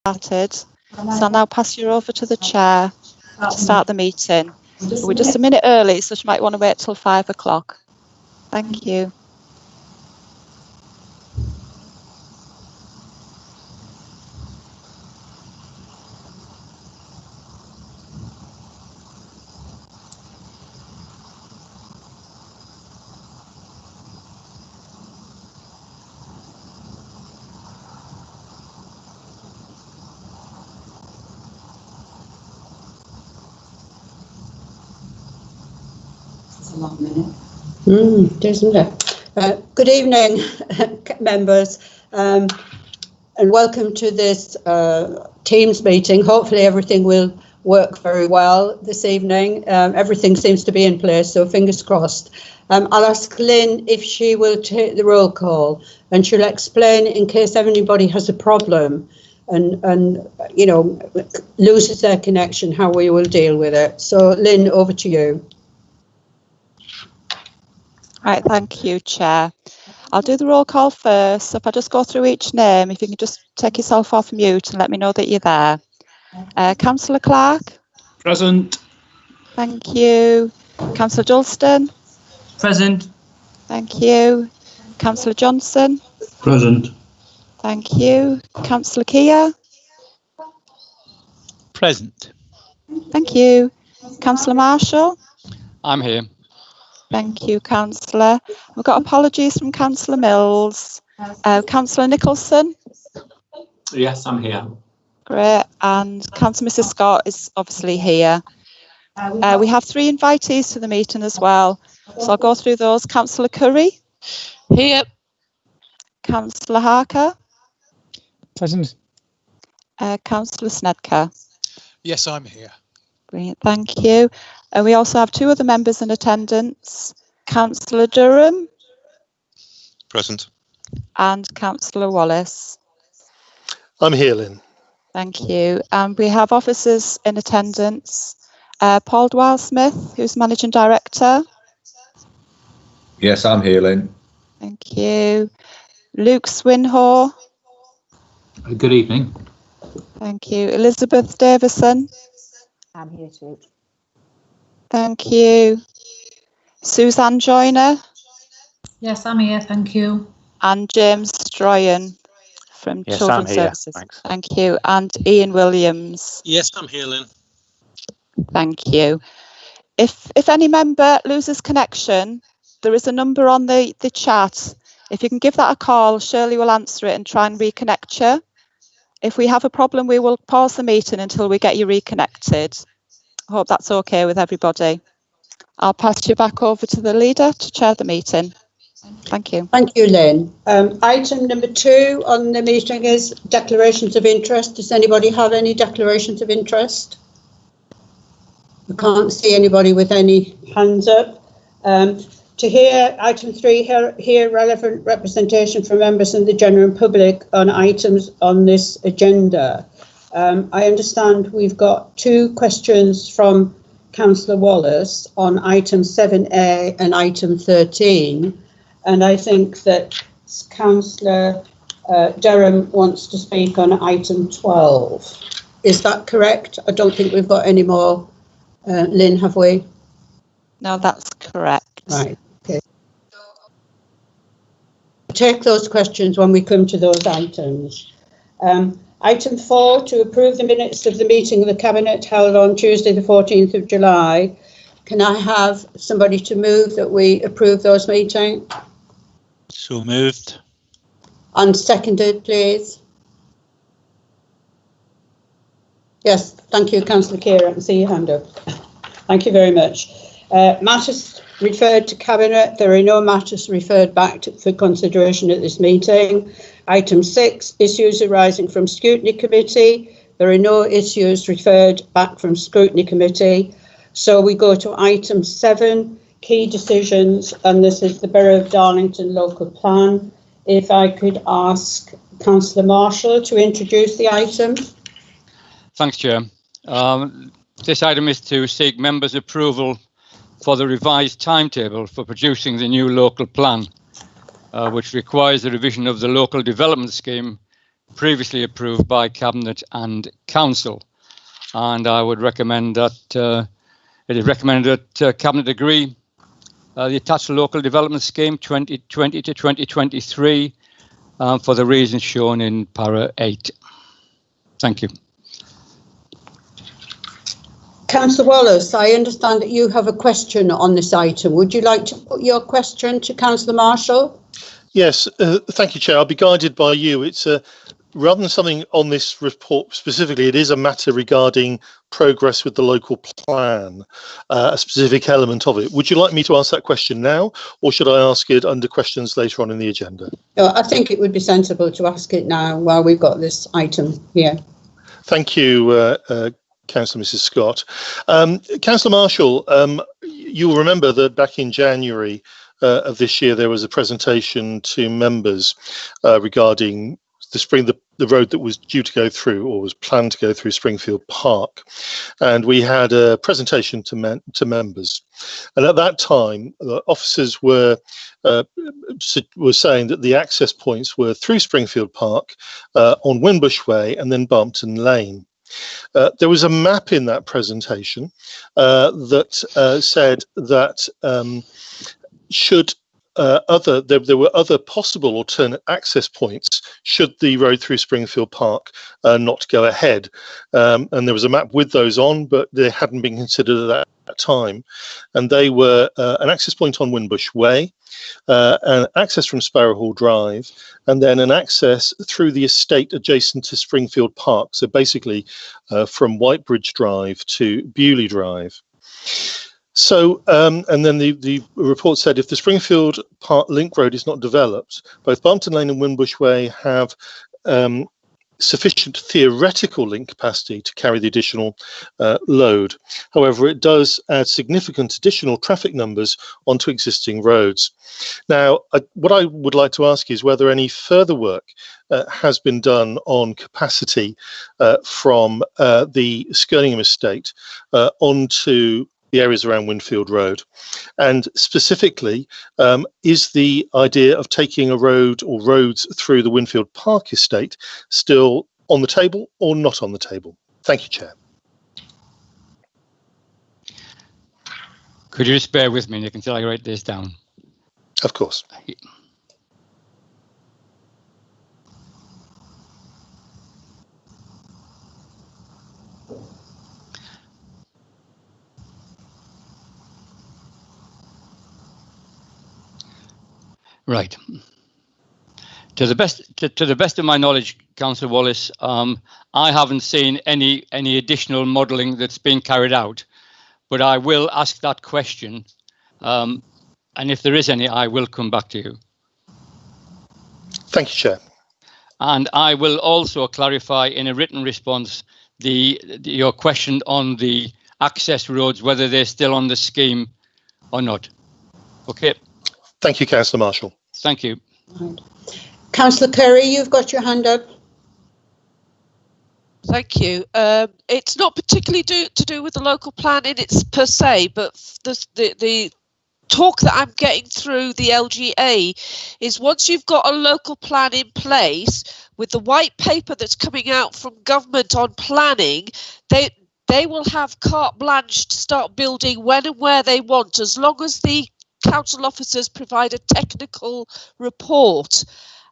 started. So I'll now pass you over to the chair to start the meeting. We're just a minute early, so you might want to wait till 5 o'clock. Thank you. A long minute. Isn't it? Good evening, members, and welcome to this Teams meeting. Hopefully everything will work very well this evening. Everything seems to be in place, so fingers crossed. I'll ask Lynn if she will take the roll call, and she'll explain in case anybody has a problem and you know, loses their connection, how we will deal with it. So Lynn, over to you. Right, thank you, Chair. I'll do the roll call first. So if I just go through each name, if you can just take yourself off mute and let me know that you're there. Councillor Clark? Present. Thank you. Councillor Dalston? Present. Thank you. Councillor Johnson? Present. Thank you. Councillor Kia? Present. Thank you. Councillor Marshall? I'm here. Thank you, Councillor. We've got apologies from Councillor Mills. Councillor Nicholson? Yes, I'm here. Great. And Councillor Mrs Scott is obviously here. We have 3 invitees to the meeting as well. So I'll go through those. Councillor Curry? Here. Councillor Harker? Present. Councillor Snedker? Yes, I'm here. Brilliant, thank you. And we also have 2 other members in attendance. Councillor Durham? Present. And Councillor Wallace? I'm here, Lynn. Thank you. And we have officers in attendance. Paul Dwyer-Smith, who's Managing Director. Yes, I'm here, Lynn. Thank you. Luke Swinhoe. Good evening. Thank you. Elizabeth Davison. I'm here too. Thank you. Suzanne Joyner. Yes, I'm here, thank you. And James Stroyan from Yes, Children's I'm here. Services. Thanks. Thank you. And Ian Williams. Yes, I'm here, Lynn. Thank you. If any member loses connection, there is a number on the chat. If you can give that a call, Shirley will answer it and try and reconnect you. If we have a problem, we will pause the meeting until we get you reconnected. I hope that's okay with everybody. I'll pass you back over to the leader to chair the meeting. Thank you. Thank you, Lynn. Item number 2 on the meeting is declarations of interest. Does anybody have any declarations of interest? I can't see anybody with any hands up. To hear item 3, hear relevant representation from members and the general public on items on this agenda. I understand we've got 2 questions from Councillor Wallace on item 7A and item 13. And I think that Councillor Durham wants to speak on item 12. Is that correct? I don't think we've got any more. Lynn, have we? No, that's correct. Right, okay. Take those questions when we come to those items. Item 4, to approve the minutes of the meeting of the Cabinet held on Tuesday the 14th of July. Can I have somebody to move that we approve those meetings? So moved. And seconded, please. Yes, thank you, Councillor Keir. I can see your hand up. Thank you very much. Matters referred to Cabinet. There are no matters referred back for consideration at this meeting. Item 6, issues arising from Scrutiny Committee. There are no issues referred back from Scrutiny Committee. So we go to item 7, key decisions, and this is the Borough of Darlington local plan. If I could ask Councillor Marshall to introduce the item. Thanks, Chair. This item is to seek members' approval for the revised timetable for producing the new local plan, which requires the revision of the local development scheme previously approved by Cabinet and Council. And I would recommend that it is recommended that Cabinet agree the attached local development scheme 2020 to 2023 for the reasons shown in para 8. Thank you. Councillor Wallace, I understand that you have a question on this item. Would you like to put your question to Councillor Marshall? Yes, thank you, Chair. I'll be guided by you. It's rather than something on this report specifically, it is a matter regarding progress with the local plan, a specific element of it. Would you like me to ask that question now, or should I ask it under questions later on in the agenda? No, I think it would be sensible to ask it now while we've got this item here. Thank you, Councillor Mrs. Scott. Councillor Marshall, you'll remember that back in January of this year, there was a presentation to members regarding the road that was due to go through, or was planned to go through, Springfield Park, and we had a presentation to members. And at that time, the officers were saying that the access points were through Springfield Park, on Windbush Way, and then Barmpton Lane. There was a map in that presentation that said that there were other possible alternate access points should the road through Springfield Park not go ahead. And there was a map with those on, but they hadn't been considered at that time. And they were an access point on Windbush Way, an access from Sparrowhall Drive, and then an access through the estate adjacent to Springfield Park. So basically from Whitebridge Drive to Bewley Drive. So, and then the report said if the Springfield Park Link Road is not developed, both Barmpton Lane and Windbush Way have sufficient theoretical link capacity to carry the additional load. However, it does add significant additional traffic numbers onto existing roads. Now, what I would like to ask is whether any further work has been done on capacity from the Skirningham estate onto the areas around Winfield Road, and specifically is the idea of taking a road or roads through the Winfield Park estate still on the table or not on the table? Thank you, Chair. Could you just bear with me, Nick, until I write this down? Of course. Right. To the best of my knowledge, Councillor Wallace, I haven't seen any additional modelling that's been carried out, but I will ask that question, and if there is any, I will come back to you. Thank you, Chair. And I will also clarify in a written response your question on the access roads, whether they're still on the scheme or not. Okay. Thank you, Councillor Marshall. Thank you. Right. Councillor Curry, you've got your hand up. Thank you. It's not particularly to do with the local plan in its per se, but the talk that I'm getting through the LGA is once you've got a local plan in place, with the white paper that's coming out from government on planning, they will have carte blanche to start building when and where they want, as long as the council officers provide a technical report.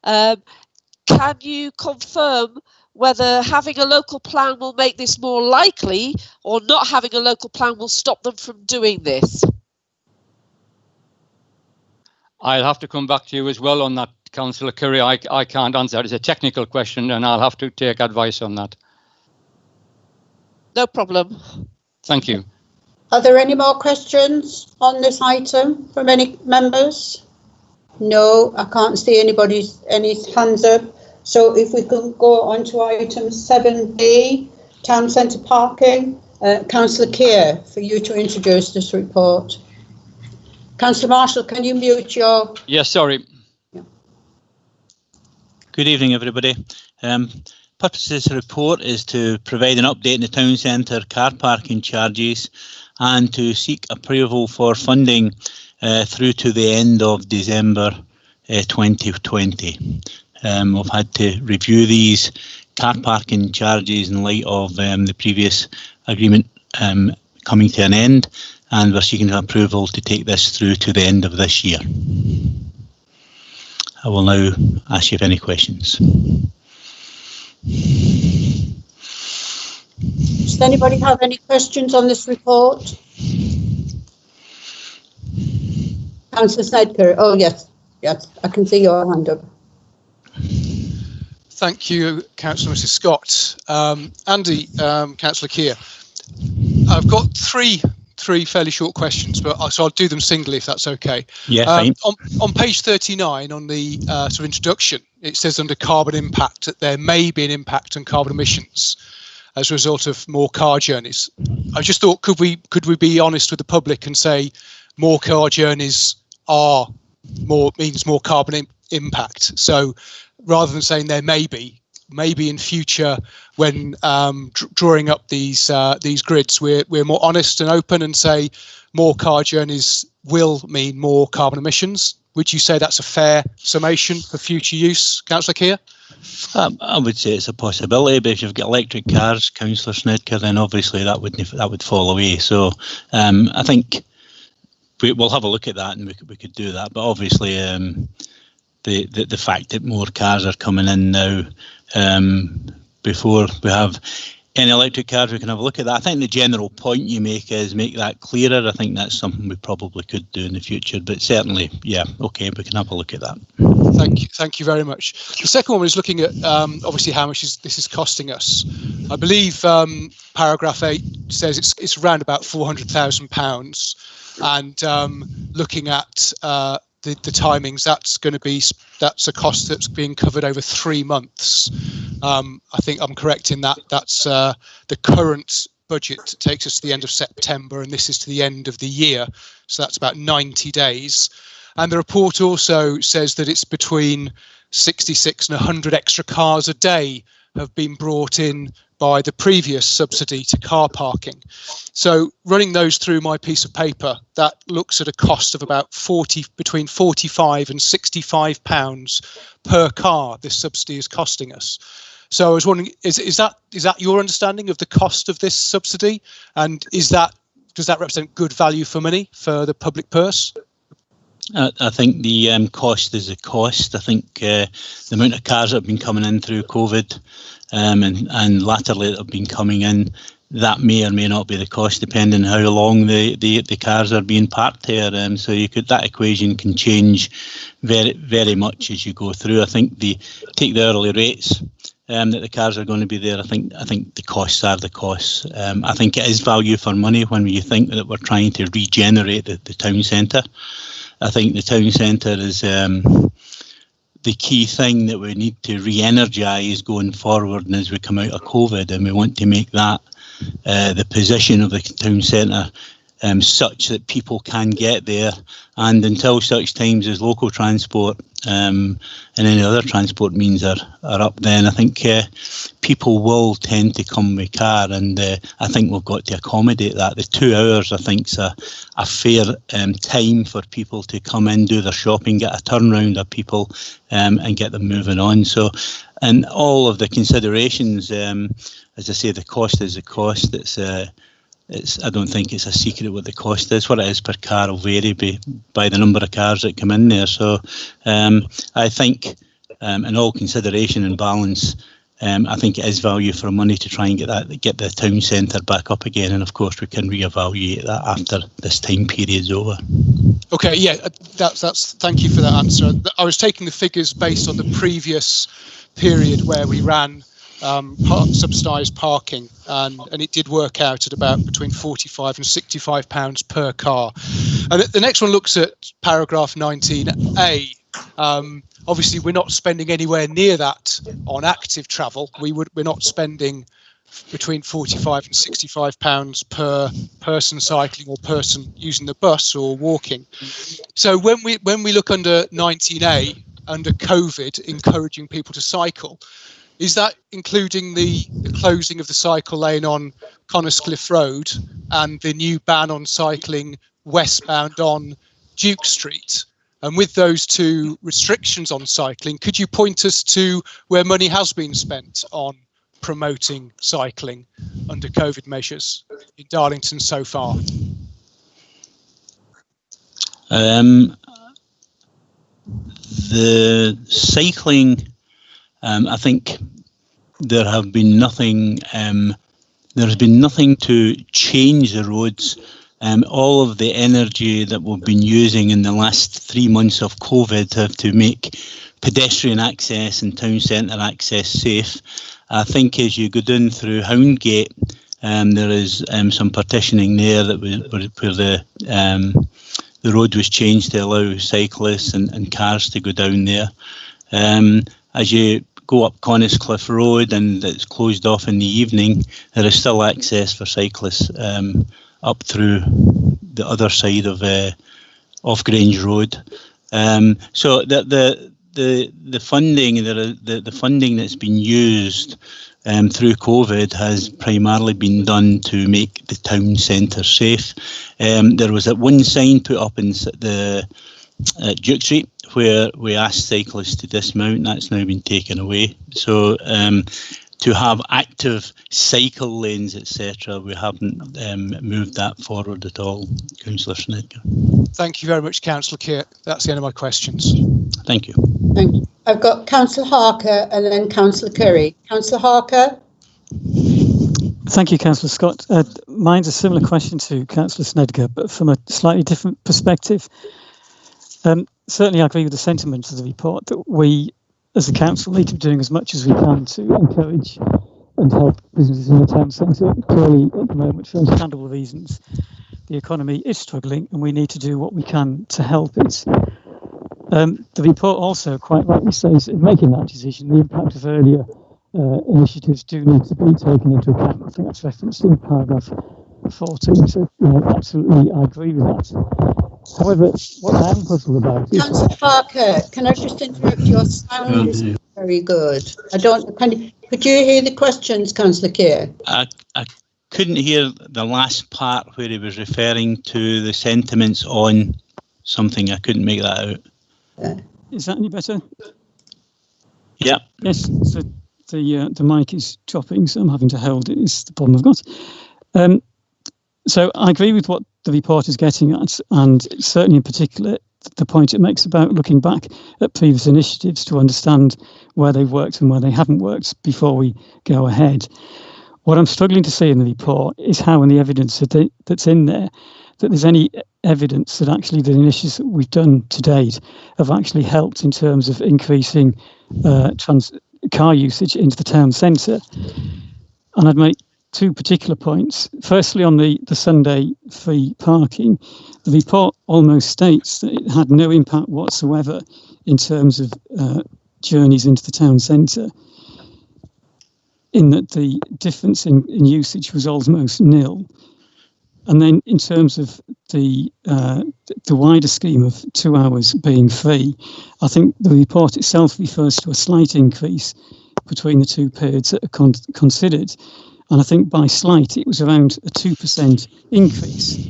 Can you confirm whether having a local plan will make this more likely, or not having a local plan will stop them from doing this? I'll have to come back to you as well on that, Councillor Curry. I can't answer. It's a technical question and I'll have to take advice on that. No problem. Thank you. Are there any more questions on this item from any members? No, I can't see any hands up. So if we can go on to item 7B, Town Centre Parking, Councillor Keir, for you to introduce this report. Councillor Marshall, can you mute your... Yes, sorry. Yeah. Good evening, everybody. Purpose of this report is to provide an update in the town centre car parking charges and to seek approval for funding through to the end of December 2020. We've had to review these car parking charges in light of the previous agreement coming to an end, and we're seeking approval to take this through to the end of this year. I will now ask you if any questions. Does anybody have any questions on this report? Councillor Snedker. Oh, yes, I can see your hand up. Thank you, Councillor Mrs. Scott. Andy, Councillor Keir, I've got three fairly short questions, but so I'll do them singly if that's okay. Yeah, fine. On page 39, on the sort of introduction, it says under carbon impact that there may be an impact on carbon emissions as a result of more car journeys. I just thought, could we be honest with the public and say more car journeys means more carbon impact? So rather than saying there may be, maybe in future when drawing up these grids, we're more honest and open and say more car journeys will mean more carbon emissions. Would you say that's a fair summation for future use, Councillor Keir? I would say it's a possibility, but if you've got electric cars, Councillor Snedker, then obviously that would fall away. So I think we'll have a look at that, and we could do that. But obviously, the fact that more cars are coming in now, before we have any electric cars, we can have a look at that. I think the general point you make is make that clearer. I think that's something we probably could do in the future, but certainly, yeah, okay, we can have a look at that. Thank you very much. The second one is looking at obviously how much this is costing us. I believe paragraph 8 says it's around about £400,000, and looking at the timings, that's a cost that's being covered over 3 months. I think I'm correct in that. That's the current budget takes us to the end of September, and this is to the end of the year, so that's about 90 days. And the report also says that it's between 66 and 100 extra cars a day have been brought in by the previous subsidy to car parking. So running those through my piece of paper, that looks at a cost of about between 45 and 65 pounds per car this subsidy is costing us. So I was wondering, is that your understanding of the cost of this subsidy, and does that represent good value for money for the public purse? I think the cost is a cost. I think the amount of cars that have been coming in through COVID and latterly that have been coming in, that may or may not be the cost, depending on how long the cars are being parked here. So that equation can change very, very much as you go through. I think take the hourly rates that the cars are going to be there. I think the costs are the costs. I think it is value for money when you think that we're trying to regenerate the town centre. I think the town centre is the key thing that we need to re-energise going forward, and as we come out of COVID, and we want to make that the position of the town centre such that people can get there, and until such times as local transport and any other transport means are up, then I think people will tend to come with car, and I think we've got to accommodate that. The 2 hours, I think, is a fair time for people to come in, do their shopping, get a turnaround of people and get them moving on. So, and all of the considerations, as I say, the cost is the cost. I don't think it's a secret what the cost is. What it is per car will vary by the number of cars that come in there. So I think in all consideration and balance, I think it is value for money to try and get the town centre back up again. And of course, we can reevaluate that after this time period is over. Okay, yeah, that's. Thank you for that answer. I was taking the figures based on the previous period where we ran subsidised parking, and it did work out at about between 45 and 65 pounds per car. And the next one looks at paragraph 19A. Obviously, we're not spending anywhere near that on active travel. We're not spending between 45 and 65 pounds per person cycling or person using the bus or walking. So when we look under 19A, under COVID, encouraging people to cycle, is that including the closing of the cycle lane on Connerscliffe Road and the new ban on cycling westbound on Duke Street? And with those two restrictions on cycling, could you point us to where money has been spent on promoting cycling under COVID measures in Darlington so far? The cycling, I think there has been nothing to change the roads. All of the energy that we've been using in the last 3 months of COVID have to make pedestrian access and town centre access safe. I think as you go down through Houndgate, there is some partitioning there that where the road was changed to allow cyclists and cars to go down there. As you go up Conniscliff Road and it's closed off in the evening, there is still access for cyclists up through the other side of Grange Road. So the funding that's been used through COVID has primarily been done to make the town centre safe. There was that one sign put up in Duke Street where we asked cyclists to dismount, and that's now been taken away. So to have active cycle lanes, etc., we haven't moved that forward at all, Councillor Snedker. Thank you very much, Councillor Keir. That's the end of my questions. Thank you. Thank you. I've got Councillor Harker and then Councillor Curry. Councillor Harker. Thank you, Councillor Scott. Mine's a similar question to Councillor Snedker, but from a slightly different perspective. Certainly, I agree with the sentiment of the report that we, as a council, need to be doing as much as we can to encourage and help businesses in the town centre. Clearly, at the moment, for understandable reasons, the economy is struggling and we need to do what we can to help it. The report also quite rightly says in making that decision, the impact of earlier initiatives do need to be taken into account. I think that's referenced in paragraph 14, so absolutely I agree with that. However, what I am puzzled about is... Councillor Harker, can I just interrupt? Your sound is very good. Could you hear the questions, Councillor Keir? I couldn't hear the last part where he was referring to the sentiments on something. I couldn't make that out. Is that any better? Yeah. Yes, so the mic is dropping, so I'm having to hold it, is the problem I've got. So I agree with what the report is getting at, and certainly in particular the point it makes about looking back at previous initiatives to understand where they've worked and where they haven't worked before we go ahead. What I'm struggling to see in the report is how in the evidence that's in there that there's any evidence that actually the initiatives that we've done to date have actually helped in terms of increasing car usage into the town centre. And I'd make two particular points. Firstly, on the Sunday free parking, the report almost states that it had no impact whatsoever in terms of journeys into the town centre, in that the difference in usage was almost nil. And then in terms of the wider scheme of 2 hours being free, I think the report itself refers to a slight increase between the two periods that are considered. And I think by slight, it was around a 2% increase.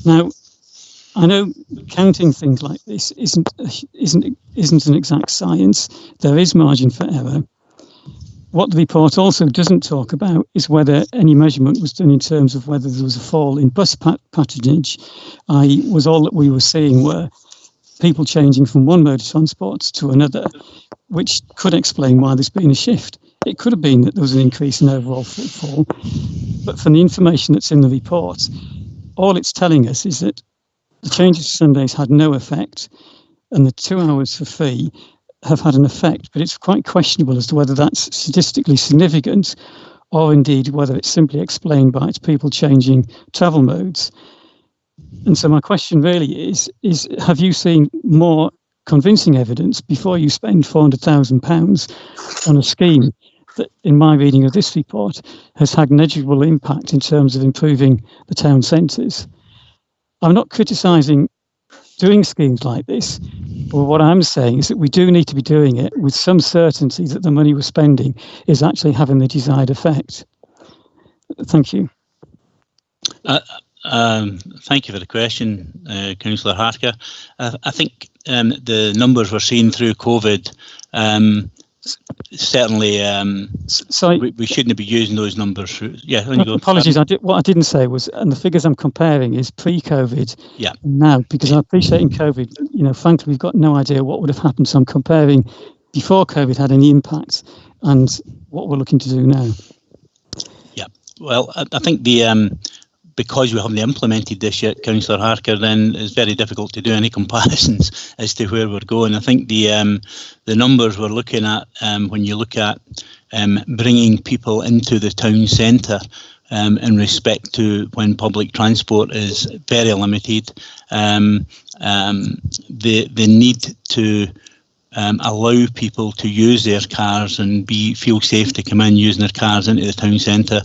Now, I know counting things like this isn't an exact science. There is margin for error. What the report also doesn't talk about is whether any measurement was done in terms of whether there was a fall in bus patronage. All that we were seeing were people changing from one mode of transport to another, which could explain why there's been a shift. It could have been that there was an increase in overall footfall, but from the information that's in the report, all it's telling us is that the changes to Sundays had no effect, and the 2 hours for free have had an effect, but it's quite questionable as to whether that's statistically significant or indeed whether it's simply explained by its people changing travel modes. And so my question really is have you seen more convincing evidence before you spend £400,000 on a scheme that, in my reading of this report, has had negligible impact in terms of improving the town centres? I'm not criticising doing schemes like this, but what I'm saying is that we do need to be doing it with some certainty that the money we're spending is actually having the desired effect. Thank you. Thank you for the question, Councillor Harker. I think the numbers we're seeing through COVID, certainly we shouldn't be using those numbers. Yeah, apologies. What I didn't say was, and the figures I'm comparing is pre-COVID. Yeah. Now, because I appreciate in COVID, frankly, we've got no idea what would have happened. So I'm comparing before COVID had any impact and what we're looking to do now. Yeah. Well, I think because we haven't implemented this yet, Councillor Harker, then it's very difficult to do any comparisons as to where we're going. I think the numbers we're looking at, when you look at bringing people into the town centre in respect to when public transport is very limited, the need to allow people to use their cars and feel safe to come in using their cars into the town centre.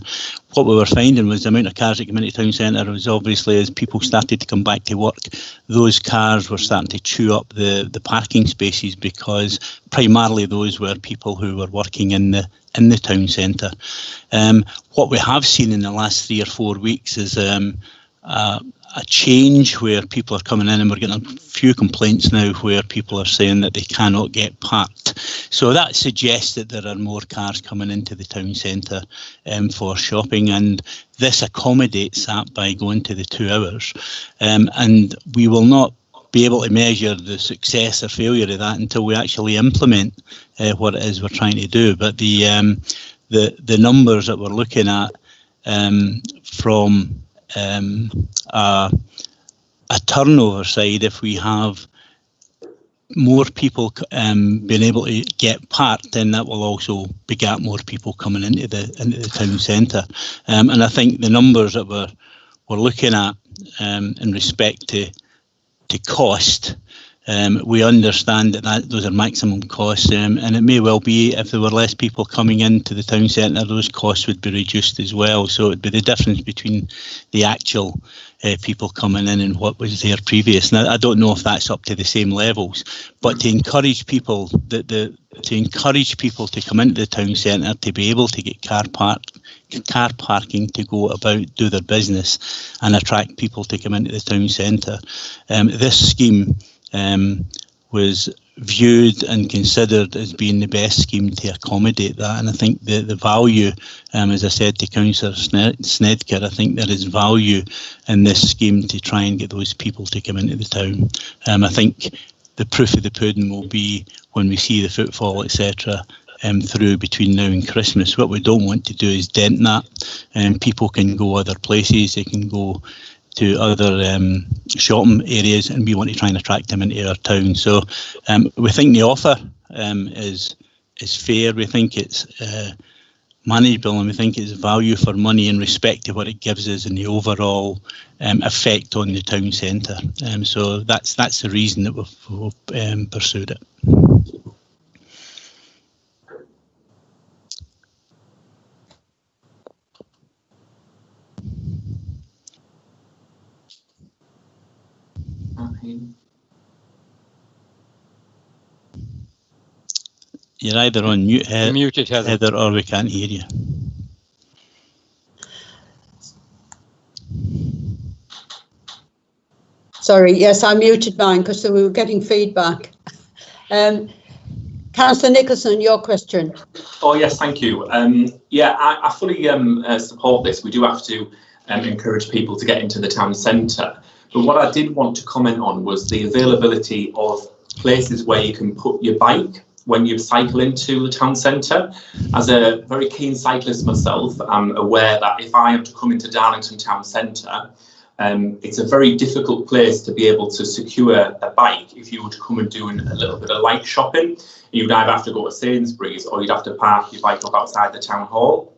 What we were finding was the amount of cars that came into the town centre was obviously, as people started to come back to work, those cars were starting to chew up the parking spaces, because primarily those were people who were working in the town centre. What we have seen in the last 3 or 4 weeks is a change where people are coming in, and we're getting a few complaints now where people are saying that they cannot get parked. So that suggests that there are more cars coming into the town centre for shopping, and this accommodates that by going to the 2 hours. And we will not be able to measure the success or failure of that until we actually implement what it is we're trying to do. But the numbers that we're looking at from a turnover side, if we have more people being able to get parked, then that will also beget more people coming into the town centre. And I think the numbers that we're looking at in respect to cost, we understand that those are maximum costs, and it may well be if there were less people coming into the town centre, those costs would be reduced as well. So it'd be the difference between the actual people coming in and what was there previous. Now, I don't know if that's up to the same levels, but to encourage people to come into the town centre, to be able to get car parking to go about, do their business, and attract people to come into the town centre. This scheme was viewed and considered as being the best scheme to accommodate that, and I think the value, as I said to Councillor Snedker, I think there is value in this scheme to try and get those people to come into the town. I think the proof of the pudding will be when we see the footfall, etc., through between now and Christmas. What we don't want to do is dent that. People can go other places, they can go to other shopping areas, and we want to try and attract them into our town. So we think the offer is fair, we think it's manageable, and we think it's value for money in respect to what it gives us and the overall effect on the town centre. So that's the reason that we've pursued it. You're either on mute, muted, Heather, or we can't hear you. Sorry, yes, I muted mine because we were getting feedback. Councillor Nicholson, your question. Oh yes, thank you. Yeah, I fully support this. We do have to encourage people to get into the town centre. But what I did want to comment on was the availability of places where you can put your bike when you cycle into the town centre. As a very keen cyclist myself, I'm aware that if I am to come into Darlington town centre, it's a very difficult place to be able to secure a bike if you were to come and do a little bit of light shopping. You'd either have to go to Sainsbury's or you'd have to park your bike up outside the town hall.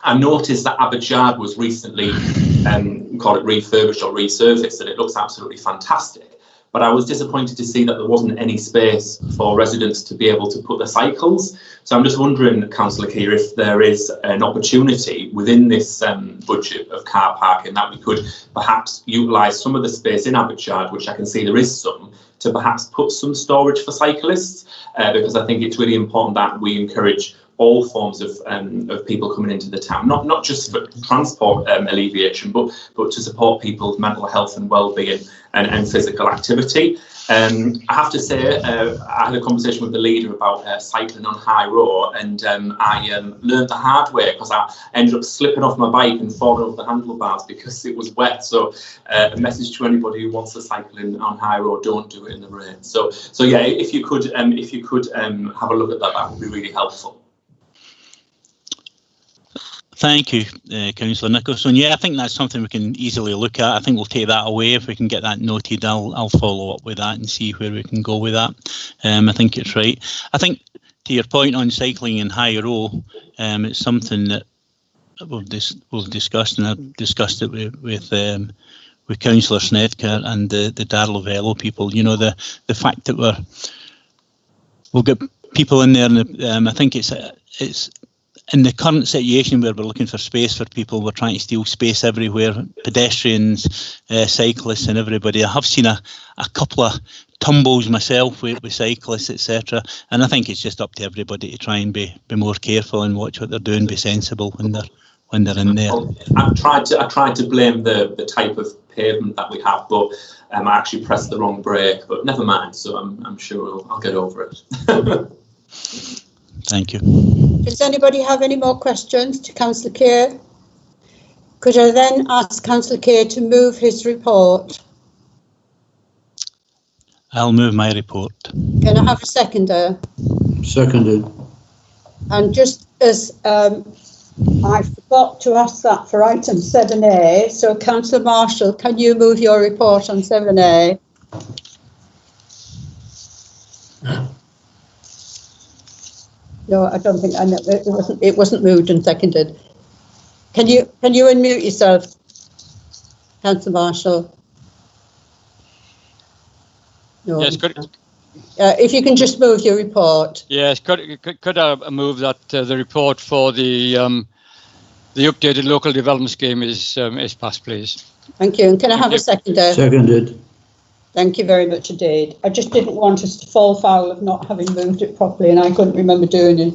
I noticed that Abbott Yard was recently, call it refurbished or resurfaced, and it looks absolutely fantastic. But I was disappointed to see that there wasn't any space for residents to be able to put their cycles. So I'm just wondering, Councillor Keir, if there is an opportunity within this budget of car parking that we could perhaps utilise some of the space in Abbott Yard, which I can see there is some, to perhaps put some storage for cyclists, because I think it's really important that we encourage all forms of people coming into the town, not just for transport alleviation, but to support people's mental health and well-being and physical activity. I have to say, I had a conversation with the leader about cycling on High Road, and I learned the hard way because I ended up slipping off my bike and falling off the handlebars because it was wet. So a message to anybody who wants to cycle on High Road: don't do it in the rain. So yeah, if you could have a look at that, that would be really helpful. Thank you, Councillor Nicholson. Yeah, I think that's something we can easily look at. I think we'll take that away. If we can get that noted, I'll follow up with that and see where we can go with that. I think it's right. I think to your point on cycling in High Road, it's something that we've discussed, and I've discussed it with Councillor Snedker and the Darlow Velo people. You know, the fact that we'll get people in there, and I think it's in the current situation where we're looking for space for people, we're trying to steal space everywhere, pedestrians, cyclists and everybody. I have seen a couple of tumbles myself with cyclists, etc. And I think it's just up to everybody to try and be more careful and watch what they're doing, be sensible when they're in there. I tried to blame the type of pavement that we have, but I actually pressed the wrong brake, but never mind. So I'm sure I'll get over it. Thank you. Does anybody have any more questions to Councillor Kerr? Could I then ask Councillor Kerr to move his report? I'll move my report. Can I have a seconder? Seconded. And just as I forgot to ask that for item 7A, so Councillor Marshall, can you move your report on 7A? No, I don't think I know. It wasn't moved and seconded. Can you unmute yourself, Councillor Marshall? No. Yes, if you can just move your report. Yes, could I move that the report for the updated local development scheme is passed, please? Thank you. And can I have a seconder? Seconded. Thank you very much indeed. I just didn't want us to fall foul of not having moved it properly, and I couldn't remember doing it.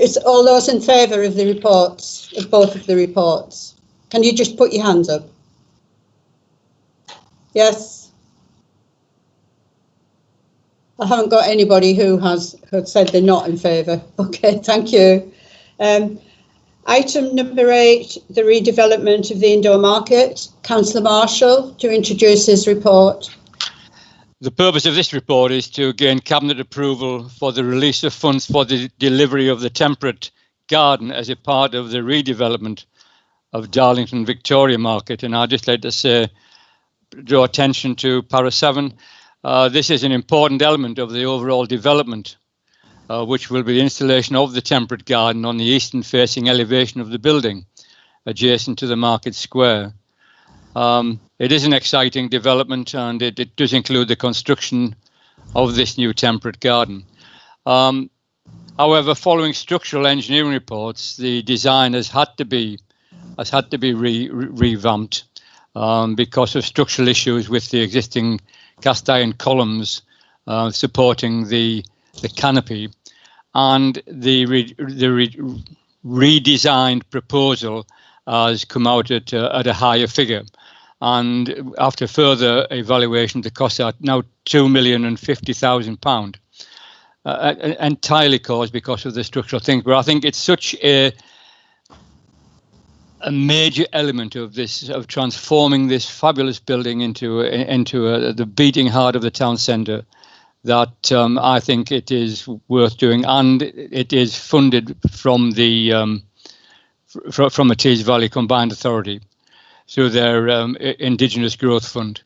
It's all those in favour of the reports, of both of the reports. Can you just put your hands up? Yes. I haven't got anybody who has said they're not in favour. Okay, thank you. Item number 8, the redevelopment of the indoor market. Councillor Marshall to introduce his report. The purpose of this report is to gain Cabinet approval for the release of funds for the delivery of the temperate garden as a part of the redevelopment of Darlington Victoria Market. And I'd just like to draw attention to para 7. This is an important element of the overall development, which will be the installation of the temperate garden on the eastern facing elevation of the building adjacent to the market square. It is an exciting development, and it does include the construction of this new temperate garden. However, following structural engineering reports, the design has had to be revamped because of structural issues with the existing cast iron columns supporting the canopy, and the redesigned proposal has come out at a higher figure. And after further evaluation, the costs are now £2,050,000, entirely caused because of the structural things. But I think it's such a major element of this, of transforming this fabulous building into the beating heart of the town centre, that I think it is worth doing, and it is funded from the from the Tees Valley Combined Authority through their Indigenous Growth Fund.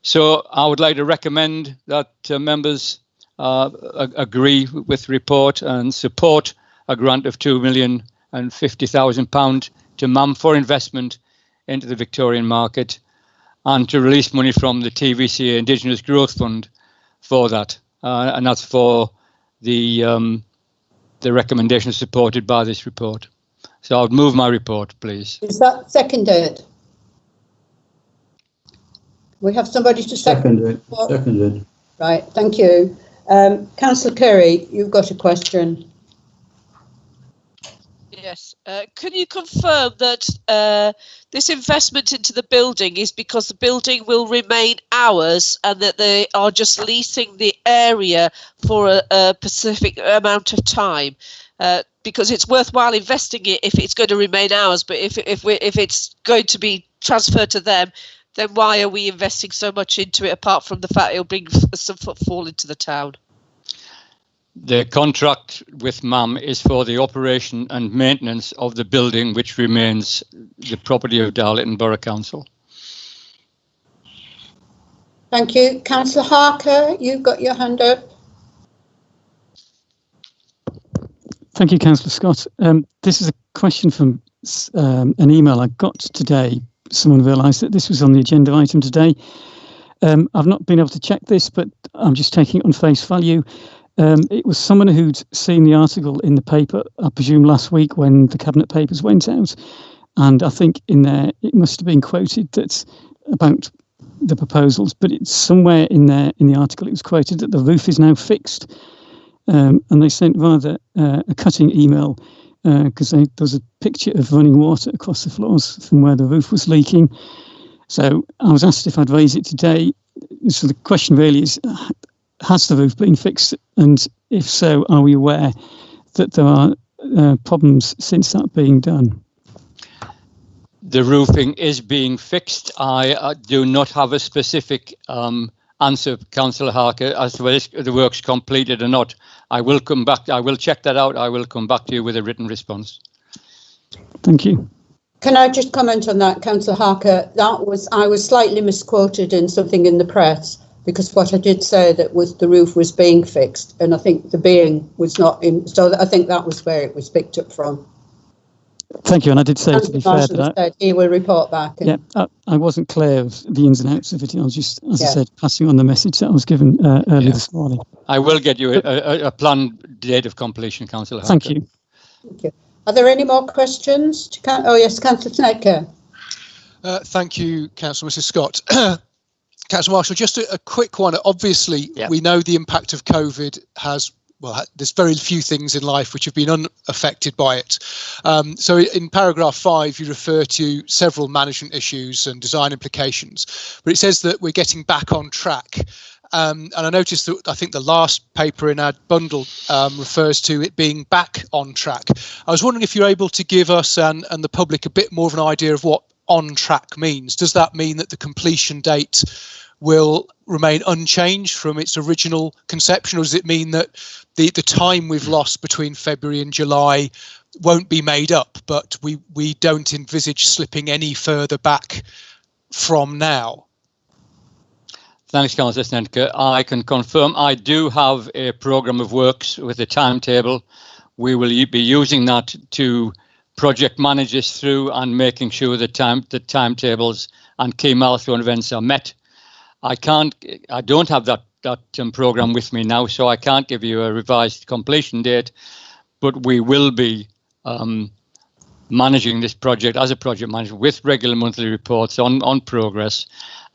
So I would like to recommend that members agree with the report and support a grant of £2,050,000 to MAM for investment into the Victorian market, and to release money from the TVCA Indigenous Growth Fund for that, and that's for the recommendations supported by this report. So I would move my report, please. Is that seconded? We have somebody to second it. Seconded. Right, thank you. Councillor Curry, you've got a question. Yes. Can you confirm that this investment into the building is because the building will remain ours and that they are just leasing the area for a specific amount of time? Because it's worthwhile investing it if it's going to remain ours, but if it's going to be transferred to them, then why are we investing so much into it apart from the fact it'll bring some footfall into the town? The contract with MAM is for the operation and maintenance of the building, which remains the property of Darlington Borough Council. Thank you. Councillor Harker, you've got your hand up. Thank you, Councillor Scott. This is a question from an email I got today. Someone realised that this was on the agenda item today. I've not been able to check this, but I'm just taking it on face value. It was someone who'd seen the article in the paper, I presume last week when the Cabinet Papers went out. And I think in there, it must have been quoted that's about the proposals, but it's somewhere in there in the article, it was quoted that the roof is now fixed. And they sent rather a cutting email because there was a picture of running water across the floors from where the roof was leaking. So I was asked if I'd raise it today. So the question really is, has the roof been fixed? And if so, are we aware that there are problems since that being done? The roofing is being fixed. I do not have a specific answer, Councillor Harker, as to whether the work's completed or not. I will come back. I will check that out. I will come back to you with a written response. Thank you. Can I just comment on that, Councillor Harker? I was slightly misquoted in something in the press, because what I did say that was the roof was being fixed, and I think the being was not in. So I think that was where it was picked up from. Thank you, and I did say, to be fair, that he will report back. Yeah, I wasn't clear of the ins and outs of it. I was just, as I said, passing on the message that I was given earlier this morning. I will get you a planned date of completion, Councillor Harker. Thank you. Thank you. Are there any more questions? Oh yes, Councillor Snecker. Thank you, Councillor Mrs. Scott. Councillor Marshall, just a quick one. Obviously, we know the impact of COVID has. Well, there's very few things in life which have been unaffected by it. So in paragraph 5, you refer to several management issues and design implications, but it says that we're getting back on track. And I noticed that I think the last paper in our bundle refers to it being back on track. I was wondering if you're able to give us and the public a bit more of an idea of what on track means. Does that mean that the completion date will remain unchanged from its original conception, or does it mean that the time we've lost between February and July won't be made up, but we don't envisage slipping any further back from now? Thanks, Councillor Snecker. I can confirm I do have a programme of works with a timetable. We will be using that to project manage us through and making sure the timetables and key milestone events are met. I don't have that programme with me now, so I can't give you a revised completion date, but we will be managing this project as a project manager with regular monthly reports on progress.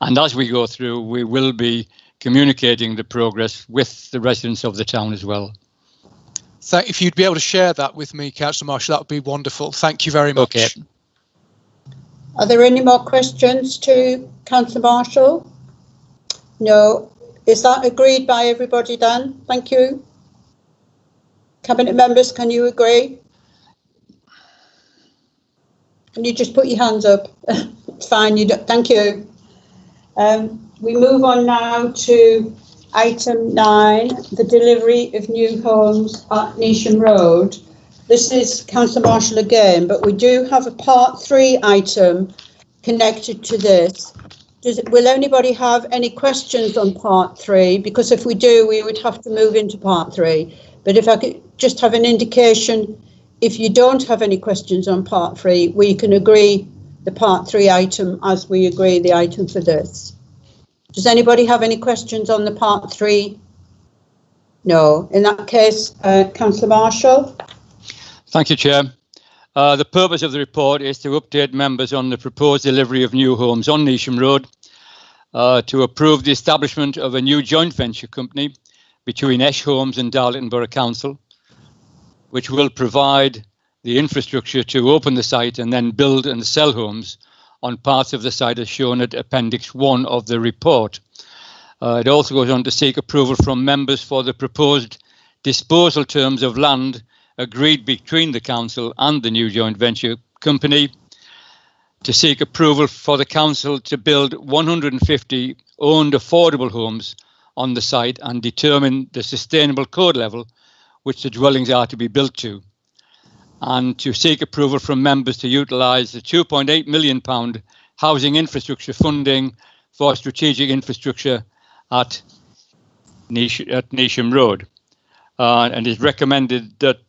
And as we go through, we will be communicating the progress with the residents of the town as well. If you'd be able to share that with me, Councillor Marshall, that would be wonderful. Thank you very much. Okay. Are there any more questions to Councillor Marshall? No. Is that agreed by everybody then? Thank you. Cabinet members, can you agree? Can you just put your hands up? It's fine. Thank you. We move on now to item 9, the delivery of new homes at Neasham Road. This is Councillor Marshall again, but we do have a part 3 item connected to this. Will anybody have any questions on part 3? Because if we do, we would have to move into part 3. But if I could just have an indication, if you don't have any questions on part 3, we can agree the part 3 item as we agree the item for this. Does anybody have any questions on the part 3? No. In that case, Councillor Marshall. Thank you, Chair. The purpose of the report is to update members on the proposed delivery of new homes on Neasham Road, to approve the establishment of a new joint venture company between Esh Homes and Darlington Borough Council, which will provide the infrastructure to open the site and then build and sell homes on parts of the site as shown at Appendix 1 of the report. It also goes on to seek approval from members for the proposed disposal terms of land agreed between the council and the new joint venture company, to seek approval for the council to build 150 owned affordable homes on the site and determine the sustainable code level which the dwellings are to be built to, and to seek approval from members to utilise the £2.8 million housing infrastructure funding for strategic infrastructure at Neasham Road. And it's recommended that,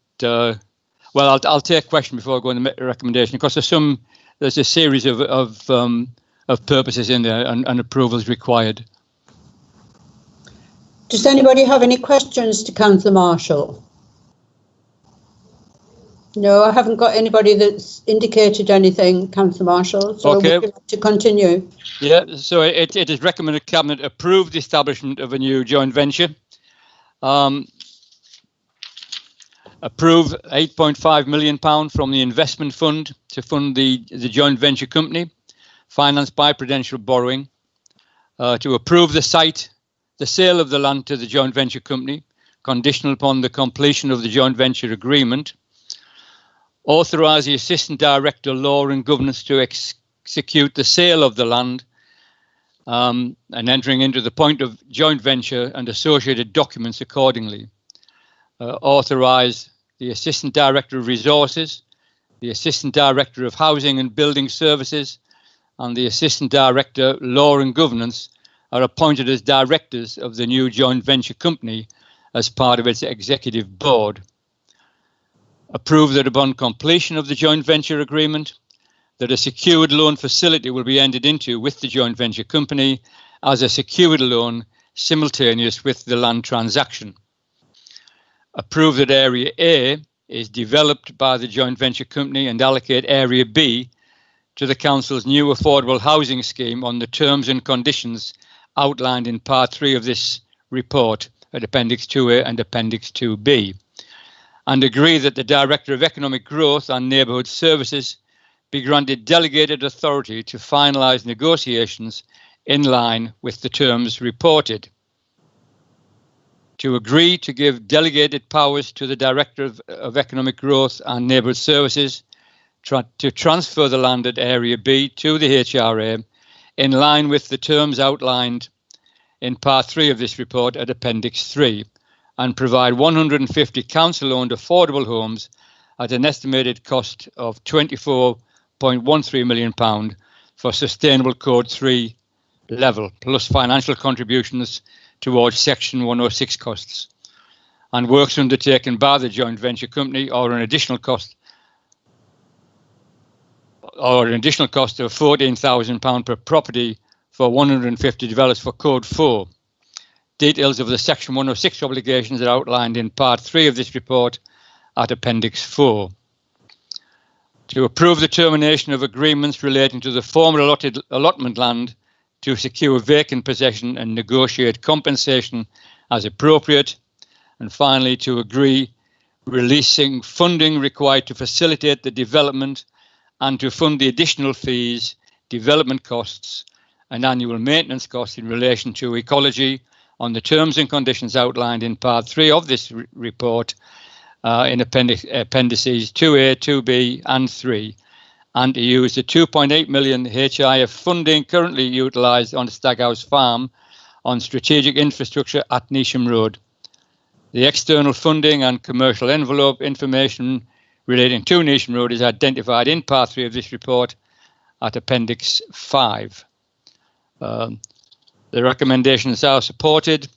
well, I'll take a question before I go on the recommendation, because there's a series of purposes in there and approvals required. Does anybody have any questions to Councillor Marshall? No, I haven't got anybody that's indicated anything, Councillor Marshall. So okay. Would you like to continue? Yeah, so it is recommended Cabinet approve the establishment of a new joint venture. Approve £8.5 million from the investment fund to fund the joint venture company, financed by prudential borrowing. To approve the sale of the land to the joint venture company, conditional upon the completion of the joint venture agreement. Authorise the Assistant Director Law and Governance to execute the sale of the land and entering into the point of joint venture and associated documents accordingly. Authorise the Assistant Director of Resources, the Assistant Director of Housing and Building Services, and the Assistant Director Law and Governance are appointed as directors of the new joint venture company as part of its executive board. Approve that upon completion of the joint venture agreement, that a secured loan facility will be entered into with the joint venture company as a secured loan simultaneous with the land transaction. Approve that Area A is developed by the joint venture company and allocate Area B to the Council's new affordable housing scheme on the terms and conditions outlined in Part 3 of this report at Appendix 2A and Appendix 2B, and agree that the Director of Economic Growth and Neighbourhood Services be granted delegated authority to finalise negotiations in line with the terms reported. To agree to give delegated powers to the Director of Economic Growth and Neighbourhood Services to transfer the land at Area B to the HRA in line with the terms outlined in Part 3 of this report at Appendix 3, and provide 150 council-owned affordable homes at an estimated cost of £24.13 million for Sustainable Code 3 level, plus financial contributions towards Section 106 costs, and works undertaken by the joint venture company or an additional cost of £14,000 per property for 150 developers for Code 4. Details of the Section 106 obligations are outlined in Part 3 of this report at Appendix 4. To approve the termination of agreements relating to the former allotment land to secure vacant possession and negotiate compensation as appropriate. And finally, to agree releasing funding required to facilitate the development and to fund the additional fees, development costs and annual maintenance costs in relation to ecology on the terms and conditions outlined in Part 3 of this report in Appendices 2A, 2B and 3, and to use the £2.8 million HIF funding currently utilised on Staghouse Farm on strategic infrastructure at Neasham Road. The external funding and commercial envelope information relating to Neasham Road is identified in Part 3 of this report at Appendix 5. The recommendations are supported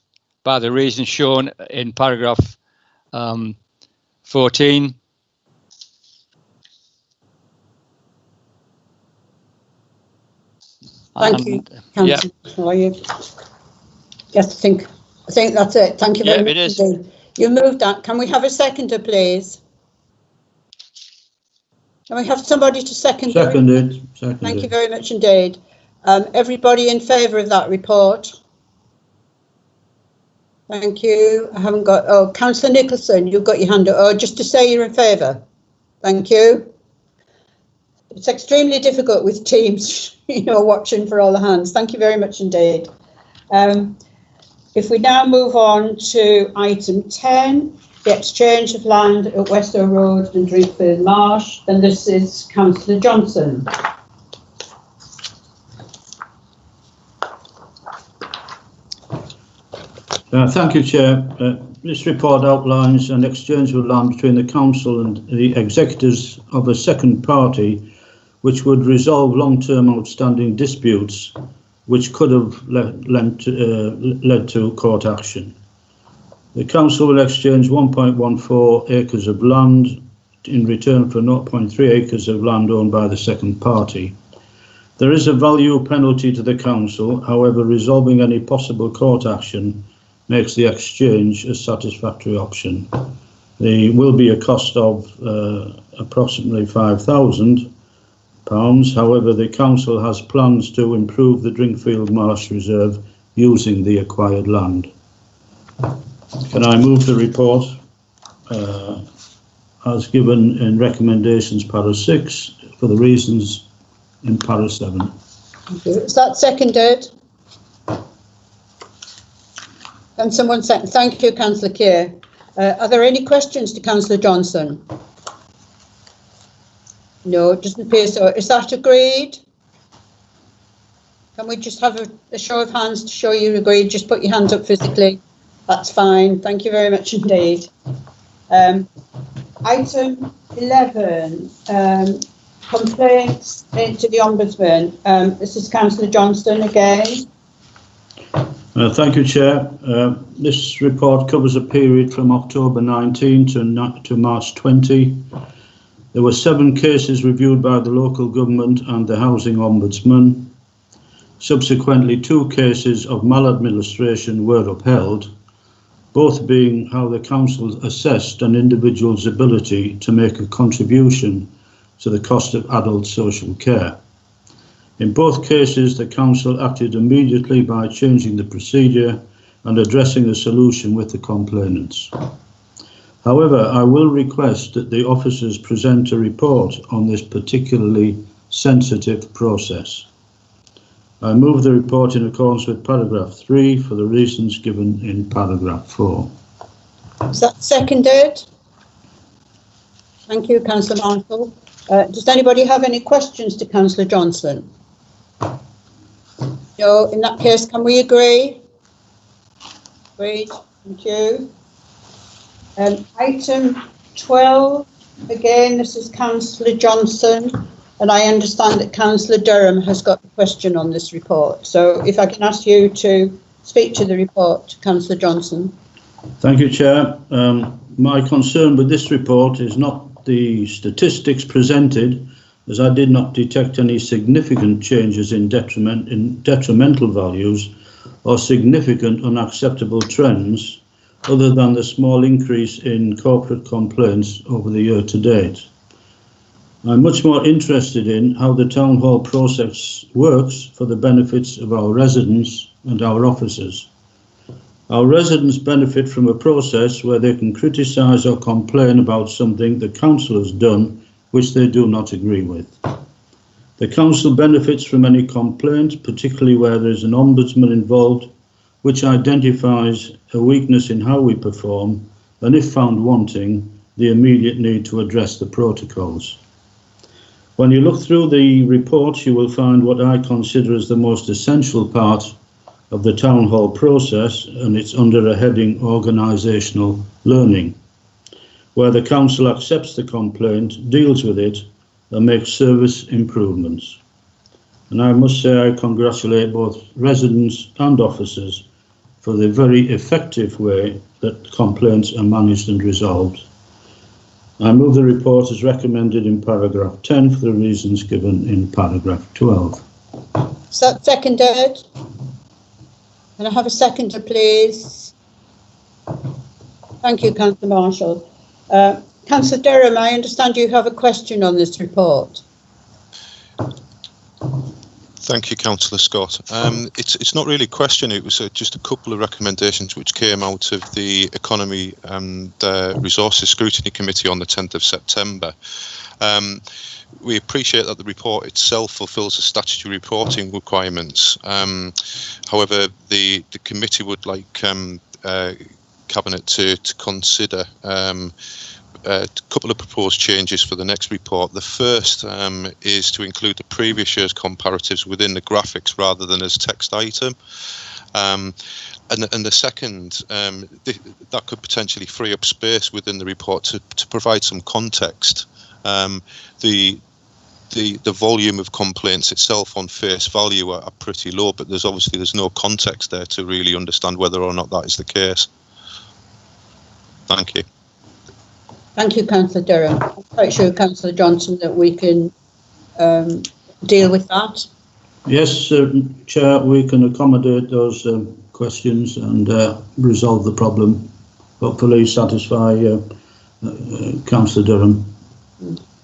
by the reasons shown in paragraph 14. Thank you, Councillor. How are you? Yes, I think that's it. Thank you very much. It is. Indeed. You moved that. Can we have a seconder, please? Can we have somebody to second? Seconded. Thank you very much indeed. Everybody in favour of that report? Thank you. I haven't got. Oh, Councillor Nicholson, you've got your hand up. Oh, just to say you're in favour. Thank you. It's extremely difficult with teams, watching for all the hands. Thank you very much indeed. If we now move on to item 10, the exchange of land at Westow Road and Drinkfield Marsh, and this is Councillor Johnson. Thank you, Chair. This report outlines an exchange of land between the council and the executors of a second party, which would resolve long-term outstanding disputes, which could have led to court action. The council will exchange 1.14 acres of land in return for 0.3 acres of land owned by the second party. There is a value penalty to the council, however, resolving any possible court action makes the exchange a satisfactory option. There will be a cost of approximately £5,000. However, the council has plans to improve the Drinkfield Marsh Reserve using the acquired land. Can I move the report as given in recommendations para 6 for the reasons in para 7? Is that seconded? Can someone second? Thank you, Councillor Keir. Are there any questions to Councillor Johnson? No, it doesn't appear so. Is that agreed? Can we just have a show of hands to show you agreed? Just put your hands up physically. That's fine. Thank you very much indeed. Item 11, complaints to the Ombudsman. This is Councillor Johnston again. Thank you, Chair. This report covers a period from October 19 to March 20. There were 7 cases reviewed by the local government and the Housing Ombudsman. Subsequently, 2 cases of maladministration were upheld, both being how the council assessed an individual's ability to make a contribution to the cost of adult social care. In both cases, the council acted immediately by changing the procedure and addressing a solution with the complainants. However, I will request that the officers present a report on this particularly sensitive process. I move the report in accordance with paragraph 3 for the reasons given in paragraph 4. Is that seconded? Thank you, Councillor Marshall. Does anybody have any questions to Councillor Johnson? No, in that case, can we agree? Agreed, thank you. Item 12, again, this is Councillor Johnson, and I understand that Councillor Durham has got a question on this report. So if I can ask you to speak to the report, Councillor Johnson. Thank you, Chair. My concern with this report is not the statistics presented, as I did not detect any significant changes in detrimental values or significant unacceptable trends, other than the small increase in corporate complaints over the year to date. I'm much more interested in how the town hall process works for the benefits of our residents and our officers. Our residents benefit from a process where they can criticise or complain about something the council has done which they do not agree with. The council benefits from any complaint, particularly where there is an ombudsman involved, which identifies a weakness in how we perform, and if found wanting, the immediate need to address the protocols. When you look through the reports, you will find what I consider as the most essential part of the town hall process, and it's under a heading organisational learning, where the council accepts the complaint, deals with it, and makes service improvements. And I must say I congratulate both residents and officers for the very effective way that complaints are managed and resolved. I move the report as recommended in paragraph 10 for the reasons given in paragraph 12. Is that seconded? Can I have a seconder, please? Thank you, Councillor Marshall. Councillor Durham, I understand you have a question on this report. Thank you, Councillor Scott. It's not really a question, it was just a couple of recommendations which came out of the Economy and Resources Scrutiny Committee on the 10th of September. We appreciate that the report itself fulfills the statutory reporting requirements. However, the committee would like Cabinet to consider a couple of proposed changes for the next report. The first is to include the previous year's comparatives within the graphics rather than as text item. And the second, that could potentially free up space within the report to provide some context. The volume of complaints itself on face value are pretty low, but there's no context there to really understand whether or not that is the case. Thank you. Thank you, Councillor Durham. I'm quite sure, Councillor Johnson, that we can deal with that. Yes, Chair, we can accommodate those questions and resolve the problem. Hopefully satisfy Councillor Durham.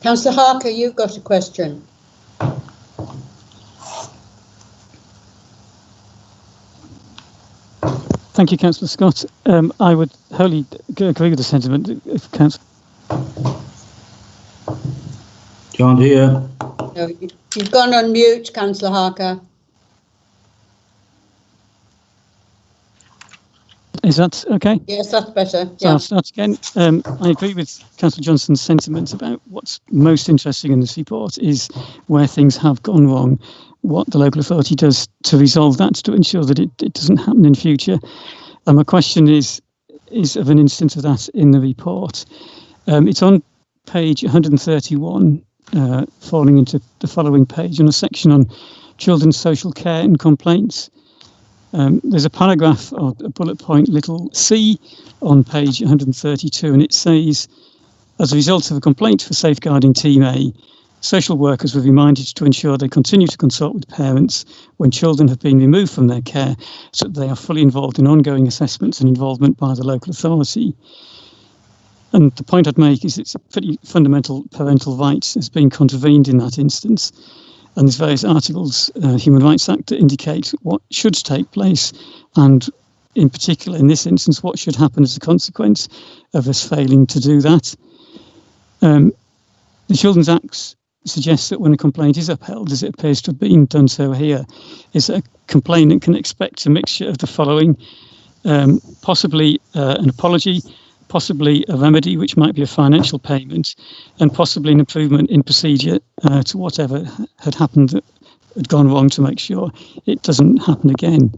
Councillor Harker, you've got a question. Thank you, Councillor Scott. I would wholly agree with the sentiment of Councillor. Can't hear. No, you've gone on mute, Councillor Harker. Is that okay? Yes, that's better. So Yeah. I'll start again. I agree with Councillor Johnson's sentiment about what's most interesting in this report is where things have gone wrong, what the local authority does to resolve that, to ensure that it doesn't happen in future. And my question is of an instance of that in the report. It's on page 131, falling into the following page, in a section on children's social care and complaints. There's a paragraph or a bullet point, little c, on page 132, and it says, as a result of a complaint for safeguarding Team A, social workers were reminded to ensure they continue to consult with parents when children have been removed from their care, so that they are fully involved in ongoing assessments and involvement by the local authority. And the point I'd make is it's a pretty fundamental parental rights has been contravened in that instance. And there's various articles, Human Rights Act, that indicate what should take place, and in particular, in this instance, what should happen as a consequence of us failing to do that. The Children's Act suggests that when a complaint is upheld, as it appears to have been done so here, is that a complainant can expect a mixture of the following: possibly an apology, possibly a remedy, which might be a financial payment, and possibly an improvement in procedure to whatever had happened that had gone wrong, to make sure it doesn't happen again.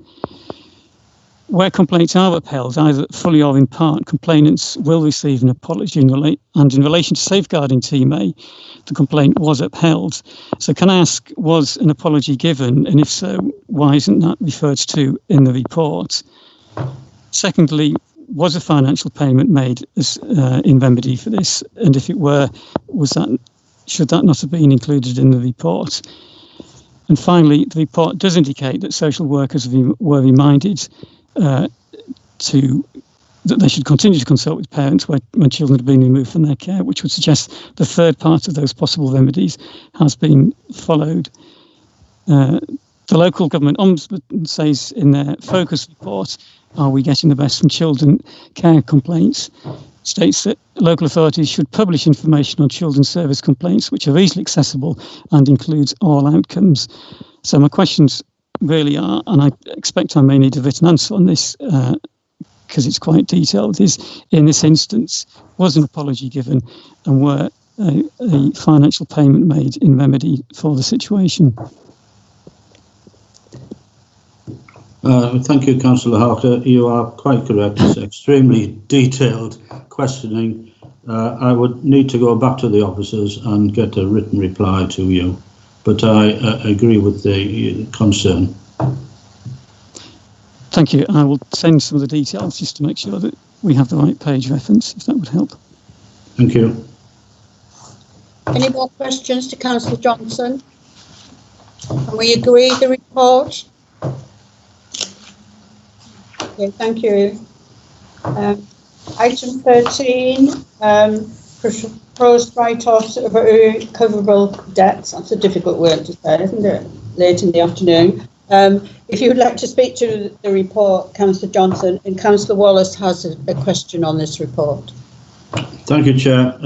Where complaints are upheld, either fully or in part, complainants will receive an apology, and in relation to safeguarding Team A, the complaint was upheld. So can I ask, was an apology given, and if so, why isn't that referred to in the report? Secondly, was a financial payment made as in remedy for this? And if it were, should that not have been included in the report? And finally, the report does indicate that social workers were reminded that they should continue to consult with parents when children have been removed from their care, which would suggest the third part of those possible remedies has been followed. The local government ombudsman says in their focus report, "Are we getting the best from children care complaints?" states that local authorities should publish information on children's service complaints which are easily accessible and includes all outcomes. So my questions really are, and I expect I may need a written answer on this because it's quite detailed, is in this instance, was an apology given, and were a financial payment made in remedy for the situation? Thank you, Councillor Harker. You are quite correct. It's extremely detailed questioning. I would need to go back to the officers and get a written reply to you, but I agree with the concern. Thank you. I will send some of the details just to make sure that we have the right page reference, if that would help. Thank you. Any more questions to Councillor Johnson? Can we agree the report? Okay, thank you. Item 13, proposed write-offs of recoverable debts. That's a difficult word to say, isn't it? late in the afternoon. If you would like to speak to the report, Councillor Johnson, and Councillor Wallace has a question on this report. Thank you, Chair.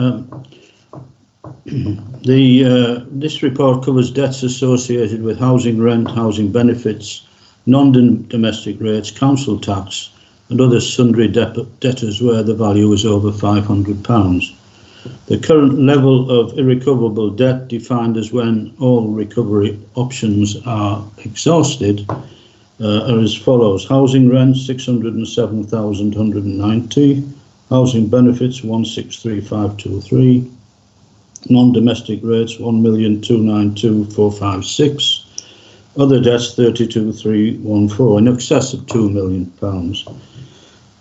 This report covers debts associated with housing rent, housing benefits, non-domestic rates, council tax and other sundry debtors where the value is over £500. The current level of irrecoverable debt, defined as when all recovery options are exhausted, are as follows: housing rent 607,190, housing benefits 163,523, non-domestic rates 1,292,456, other debts 32,314, in excess of £2 million.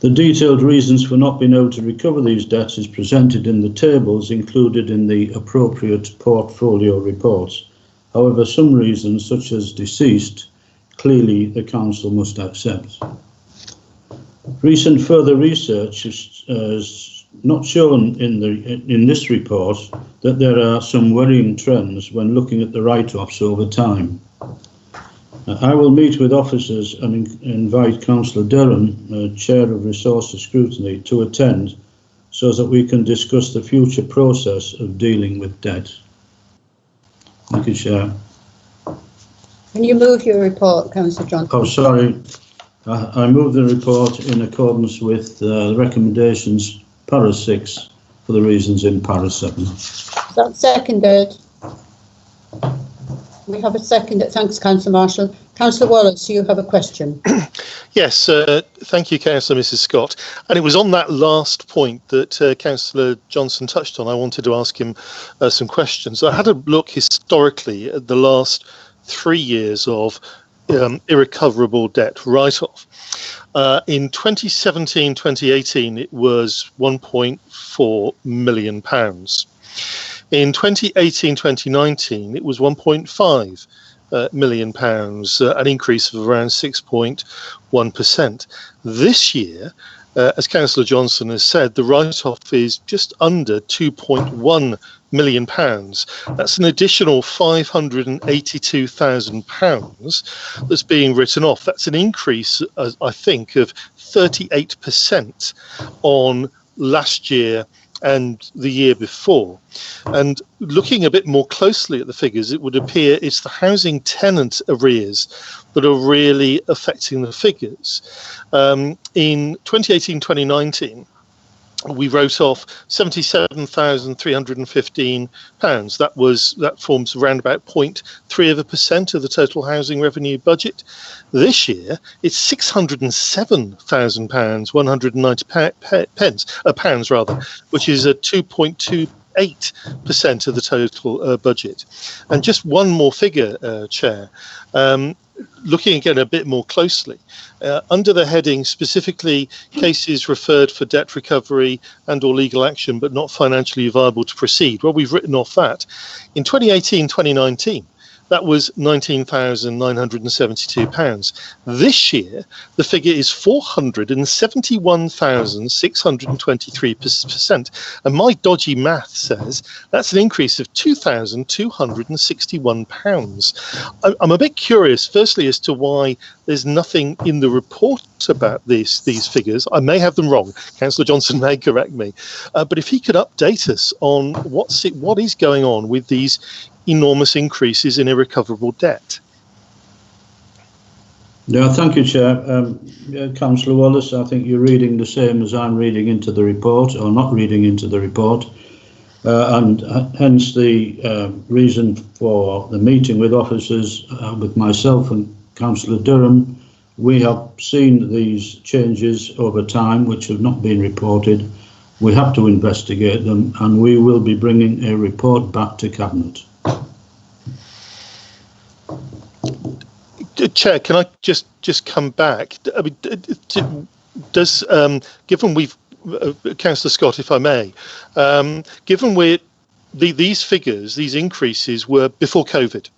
The detailed reasons for not being able to recover these debts is presented in the tables included in the appropriate portfolio reports. However, some reasons, such as deceased, clearly the council must accept. Recent further research has not shown in this report that there are some worrying trends when looking at the write-offs over time. I will meet with officers and invite Councillor Durham, Chair of Resources Scrutiny, to attend so that we can discuss the future process of dealing with debt. Thank you, Chair. Can you move your report, Councillor Johnson? Oh, sorry. I move the report in accordance with the recommendations para 6 for the reasons in para 7. Is that seconded? We have a second. Thanks, Councillor Marshall. Councillor Wallace, you have a question. Yes, thank you, Councillor Mrs. Scott. And it was on that last point that Councillor Johnson touched on. I wanted to ask him some questions. I had a look historically at the last 3 years of irrecoverable debt write-off. In 2017-2018, it was £1.4 million. In 2018-2019, it was £1.5 million, an increase of around 6.1%. This year, as Councillor Johnson has said, the write-off is just under £2.1 million. That's an additional £582,000 that's being written off. That's an increase, I think, of 38% on last year and the year before. And looking a bit more closely at the figures, it would appear it's the housing tenant arrears that are really affecting the figures. In 2018-2019, we wrote off £77,315. That forms around about 0.3% of the total housing revenue budget. This year, it's £607,000, 190 pounds rather, which is a 2.28% of the total budget. And just one more figure, Chair. Looking again a bit more closely, under the heading specifically cases referred for debt recovery and or legal action but not financially viable to proceed, well, we've written off that. In 2018-2019, that was £19,972. This year, the figure is £471,623%. And my dodgy math says that's an increase of £2,261. I'm a bit curious, firstly, as to why there's nothing in the report about these figures. I may have them wrong. Councillor Johnson may correct me. But if he could update us on what is going on with these enormous increases in irrecoverable debt. Yeah, thank you, Chair. Councillor Wallace, I think you're reading the same as I'm reading into the report, or not reading into the report, and hence the reason for the meeting with officers, with myself and Councillor Durham. We have seen these changes over time which have not been reported. We have to investigate them, and we will be bringing a report back to Cabinet. Chair, can I just come back? I mean, does given we've Councillor Scott, if I may, given these figures, these increases were before COVID,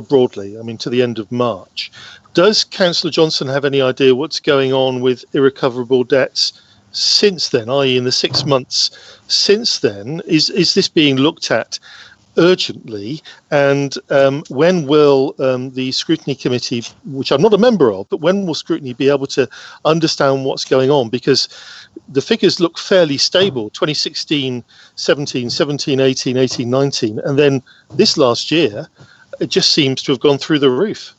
broadly, I mean, to the end of March. Does Councillor Johnson have any idea what's going on with irrecoverable debts since then, i.e. in the 6 months since then? Is this being looked at urgently, and when will the scrutiny committee, which I'm not a member of, but when will scrutiny be able to understand what's going on? Because the figures look fairly stable, 2016, 17, 17, 18, 18, 19, and then this last year, it just seems to have gone through the roof.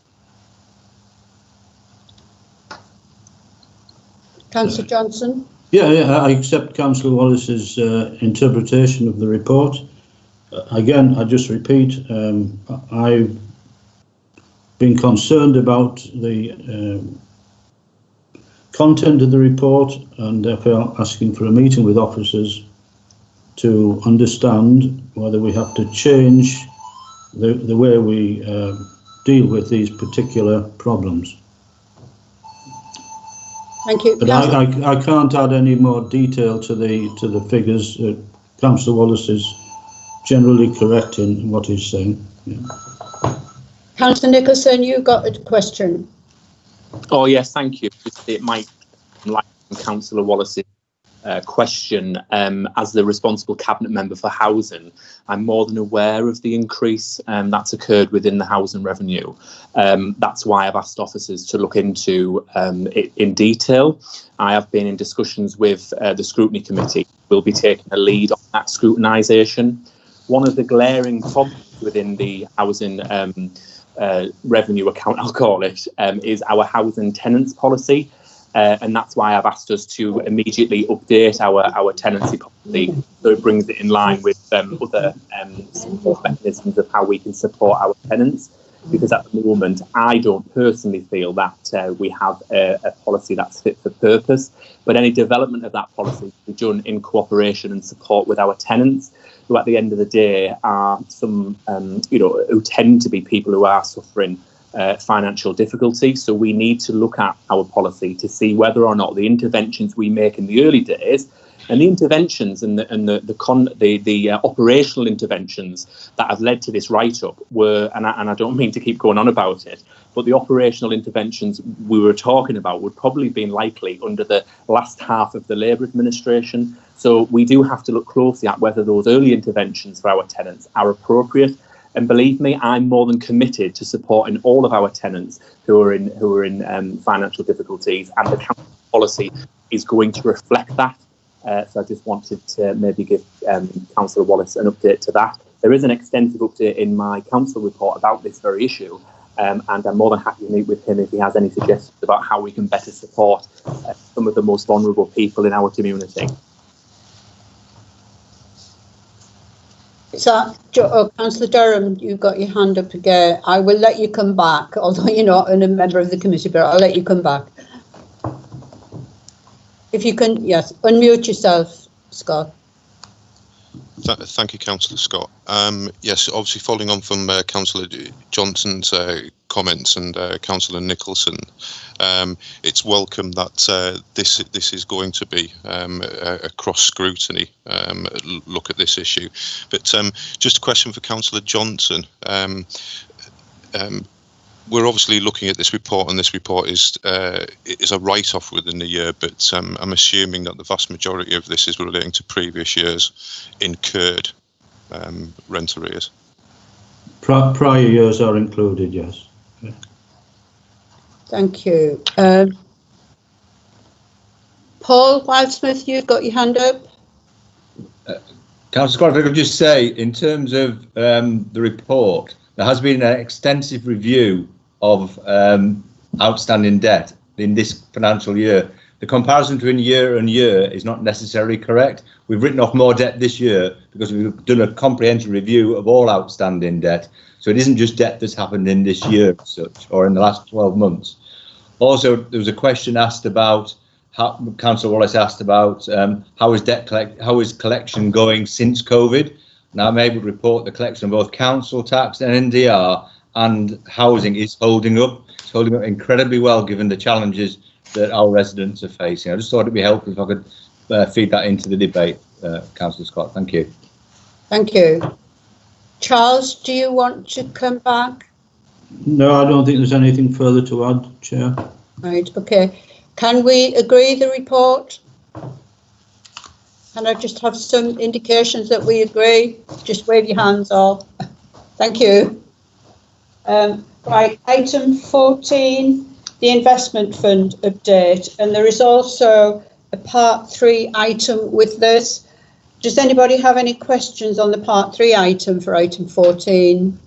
Councillor Johnson? Yeah, I accept Councillor Wallace's interpretation of the report. Again, I just repeat, I've been concerned about the content of the report, and therefore asking for a meeting with officers to understand whether we have to change the way we deal with these particular problems. Thank you. But I can't add any more detail to the figures. Councillor Wallace is generally correct in what he's saying. Yeah. Councillor Nicholson, you got a question. Oh yes, thank you. It might like Councillor Wallace's question. As the responsible cabinet member for housing, I'm more than aware of the increase that's occurred within the housing revenue. That's why I've asked officers to look into it in detail. I have been in discussions with the scrutiny committee. We'll be taking a lead on that scrutinisation. One of the glaring problems within the housing revenue account, I'll call it, is our housing tenants policy. And that's why I've asked us to immediately update our tenancy policy so it brings it in line with other support mechanisms of how we can support our tenants. Because at the moment, I don't personally feel that we have a policy that's fit for purpose. But any development of that policy will be done in cooperation and support with our tenants, who at the end of the day are some, who tend to be people who are suffering financial difficulty. So we need to look at our policy to see whether or not the interventions we make in the early days, and the interventions and the operational interventions that have led to this write-up were, and I don't mean to keep going on about it, but the operational interventions we were talking about would probably have been likely under the last half of the Labour administration. So we do have to look closely at whether those early interventions for our tenants are appropriate. And believe me, I'm more than committed to supporting all of our tenants who are in financial difficulties, and the council policy is going to reflect that. So I just wanted to maybe give Councillor Wallace an update to that. There is an extensive update in my council report about this very issue, and I'm more than happy to meet with him if he has any suggestions about how we can better support some of the most vulnerable people in our community. So, Councillor Durham, you've got your hand up again. I will let you come back, although you're not a member of the committee, but I'll let you come back. If you can, yes, unmute yourself, Scott. Thank you, Councillor Scott. Yes, obviously following on from Councillor Johnson's comments and Councillor Nicholson, it's welcome that this is going to be a cross scrutiny look at this issue. But just a question for Councillor Johnson. We're obviously looking at this report, and this report is a write-off within the year, but I'm assuming that the vast majority of this is relating to previous years incurred rent arrears. Prior years are included, yes. Yeah. Thank you. Paul Wildsmith, you've got your hand up. Councillor Scott, if I could just say, in terms of the report, there has been an extensive review of outstanding debt in this financial year. The comparison between year and year is not necessarily correct. We've written off more debt this year because we've done a comprehensive review of all outstanding debt. So it isn't just debt that's happened in this year as such, or in the last 12 months. Also, there was a question asked about, Councillor Wallace asked about how is collection going since COVID? Now I'm able to report the collection of both council tax and NDR and housing is holding up. It's holding up incredibly well given the challenges that our residents are facing. I just thought it'd be helpful if I could feed that into the debate, Councillor Scott. Thank you. Thank you. Charles, do you want to come back? No, I don't think there's anything further to add, Chair. Right, okay. Can we agree the report? Can I just have some indications that we agree? Just wave your hands off. Thank you. Right, item 14, the investment fund update. And there is also a part 3 item with this. Does anybody have any questions on the part 3 item for item 14?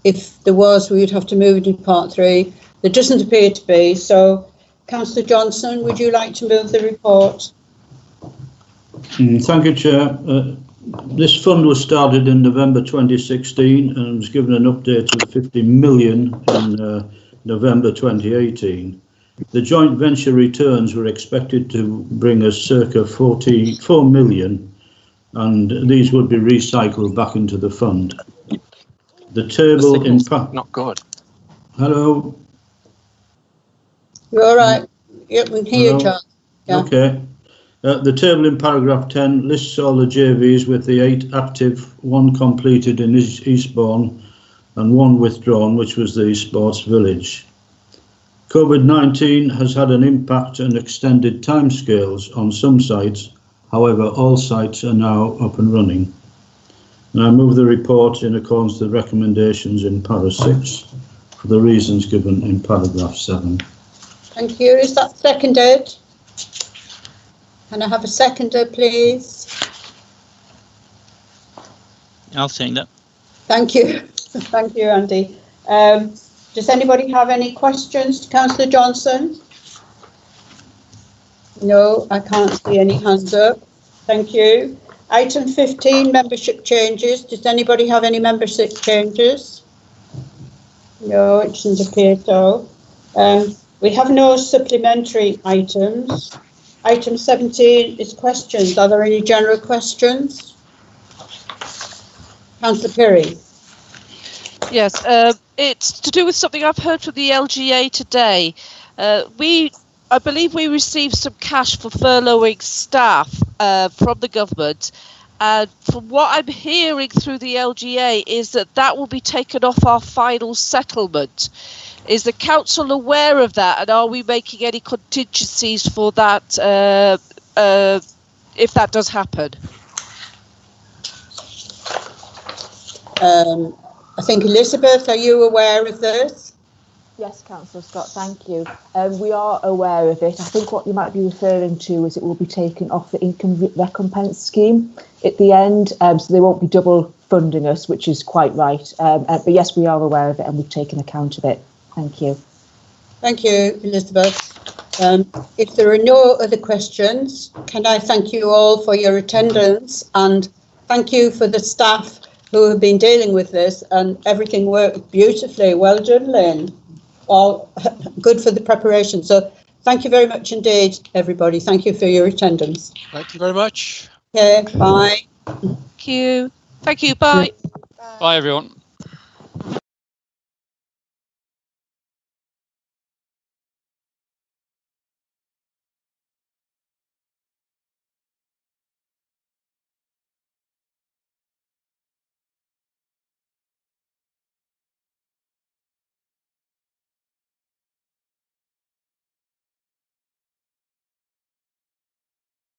If there was, we would have to move it to part 3. There doesn't appear to be. So, Councillor Johnson, would you like to move the report? Thank you, Chair. This fund was started in November 2016 and was given an update of 50 million in November 2018. The joint venture returns were expected to bring us circa 44 million, and these would be recycled back into the fund. The table in not good. Hello. You all right? Yep, we can hear you, Charles. Yeah. Okay. The table in paragraph 10 lists all the JVs with the 8 active, 1 completed in Eastbourne and 1 withdrawn, which was the Sports Village. COVID-19 has had an impact and extended timescales on some sites. However, all sites are now up and running. And I move the report in accordance with the recommendations in para 6 for the reasons given in paragraph 7. Thank you. Is that seconded? Can I have a seconder, please? I'll take that. Thank you. Thank you, Andy. Does anybody have any questions to Councillor Johnson? No, I can't see any hands up. Thank you. Item 15, membership changes. Does anybody have any membership changes? No, it doesn't appear so. We have no supplementary items. Item 17 is questions. Are there any general questions? Councillor Perry. Yes, it's to do with something I've heard from the LGA today. I believe we received some cash for furloughing staff from the government. And from what I'm hearing through the LGA is that will be taken off our final settlement. Is the council aware of that, and are we making any contingencies for that if that does happen? I think Elizabeth, are you aware of this? Yes, Councillor Scott, thank you. We are aware of it. I think what you might be referring to is it will be taken off the income recompense scheme at the end, so they won't be double funding us, which is quite right. But yes, we are aware of it and we've taken account of it. Thank you. Thank you, Elizabeth. If there are no other questions, can I thank you all for your attendance, and thank you for the staff who have been dealing with this, and everything worked beautifully. Well done, Lynn. All good for the preparation. So thank you very much indeed, everybody. Thank you for your attendance. Thank you very much. Okay, bye. Thank you. Thank you. Bye. Bye, everyone.